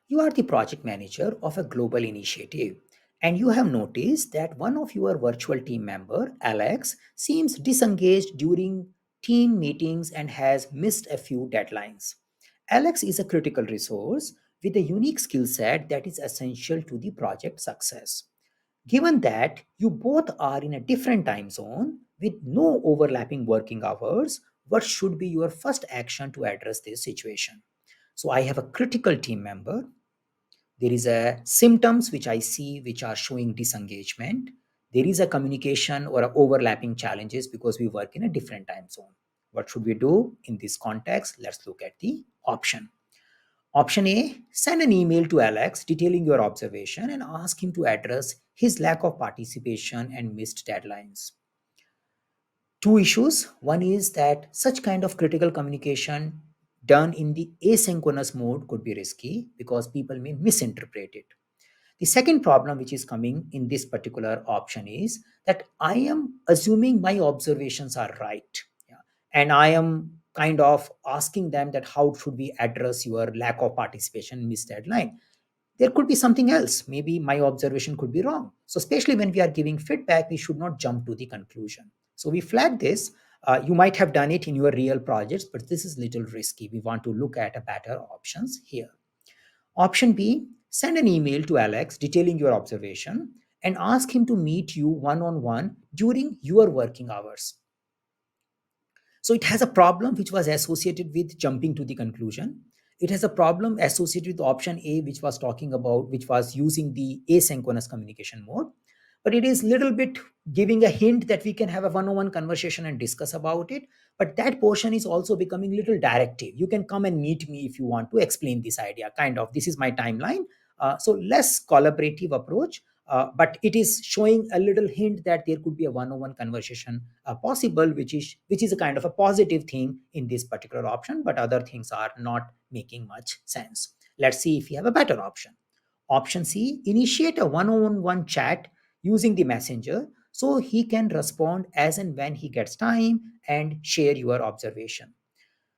You are the project manager of a global initiative, and you have noticed that one of your virtual team member, Alex, seems disengaged during team meetings and has missed a few deadlines. Alex is a critical resource with a unique skill set that is essential to the project success. Given that you both are in a different time zone with no overlapping working hours, what should be your first action to address this situation? So I have a critical team member. There is a symptoms which I see which are showing disengagement. There is a communication or a overlapping challenges because we work in a different time zone. What should we do in this context? Let's look at the option. Option A: send an email to Alex detailing your observation and ask him to address his lack of participation and missed deadlines. Two issues. One is that such kind of critical communication done in the asynchronous mode could be risky because people may misinterpret it. The second problem which is coming in this particular option is that I am assuming my observations are right. Yeah. And I am kind of asking them that how should we address your lack of participation in this deadline. There could be something else. Maybe my observation could be wrong. So, especially when we are giving feedback, we should not jump to the conclusion. So, we flag this. You might have done it in your real projects, but this is little risky. We want to look at a better options here. Option B: send an email to Alex detailing your observation and ask him to meet you one on one during your working hours. So it has a problem which was associated with jumping to the conclusion. It has a problem associated with option A, which was talking about, which was using the asynchronous communication mode. But it is little bit giving a hint that we can have a one-on-one conversation and discuss about it. But that portion is also becoming little directive. You can come and meet me if you want to explain this idea. Kind of, this is my timeline. So less collaborative approach, but it is showing a little hint that there could be a one-on-one conversation possible, which is a kind of a positive thing in this particular option, but other things are not making much sense. Let's see if you have a better option. Option C: initiate a one-on-one chat using the messenger so he can respond as and when he gets time and share your observation.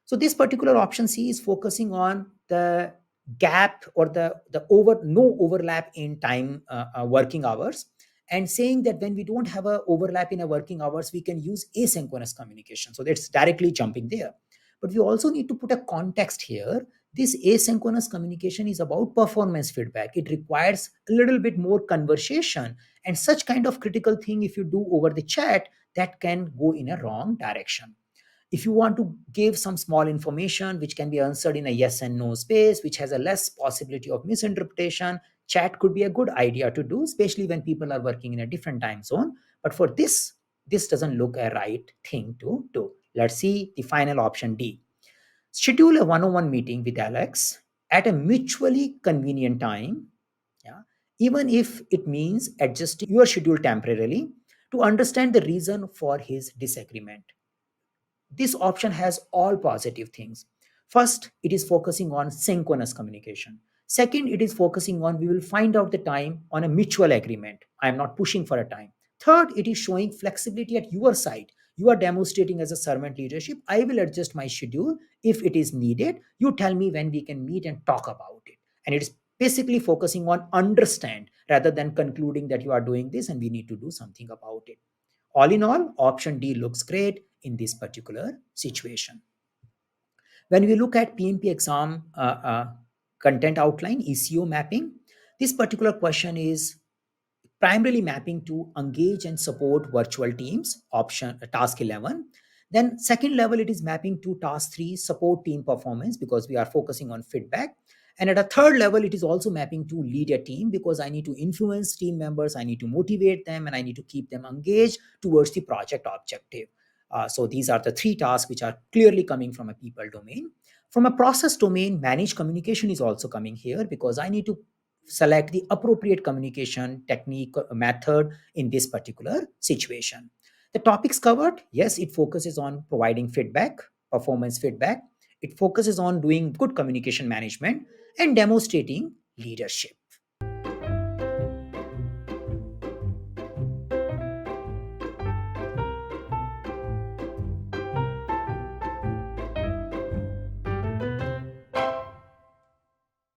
So this particular option C is focusing on the gap or the over no overlap in time working hours, and saying that when we don't have a overlap in our working hours, we can use asynchronous communication. So that's directly jumping there. But we also need to put a context here. This asynchronous communication is about performance feedback. It requires a little bit more conversation, and such kind of critical thing, if you do over the chat, that can go in a wrong direction. If you want to give some small information which can be answered in a yes and no space, which has a less possibility of misinterpretation, chat could be a good idea to do, especially when people are working in a different time zone. But for this doesn't look a right thing to do. Let's see the final option D. Schedule a one-on-one meeting with Alex at a mutually convenient time. Yeah. Even if it means adjusting your schedule temporarily to understand the reason for his disagreement. This option has all positive things. First, it is focusing on synchronous communication. Second, it is focusing on we will find out the time on a mutual agreement. I am not pushing for a time. Third, it is showing flexibility at your side. You are demonstrating as a servant leadership. I will adjust my schedule if it is needed. You tell me when we can meet and talk about it. And it is basically focusing on understand rather than concluding that you are doing this and we need to do something about it. All in all, option D looks great in this particular situation. When we look at PMP exam content outline, ECO mapping, this particular question is primarily mapping to engage and support virtual teams, option task 11. Then second level, it is mapping to task 3, support team performance, because we are focusing on feedback. And at a third level, it is also mapping to lead a team, because I need to influence team members, I need to motivate them, and I need to keep them engaged towards the project objective. So these are the three tasks which are clearly coming from a people domain. From a process domain, managed communication is also coming here, because I need to select the appropriate communication technique method in this particular situation. The topics covered, yes, it focuses on providing feedback, performance feedback. It focuses on doing good communication management and demonstrating leadership.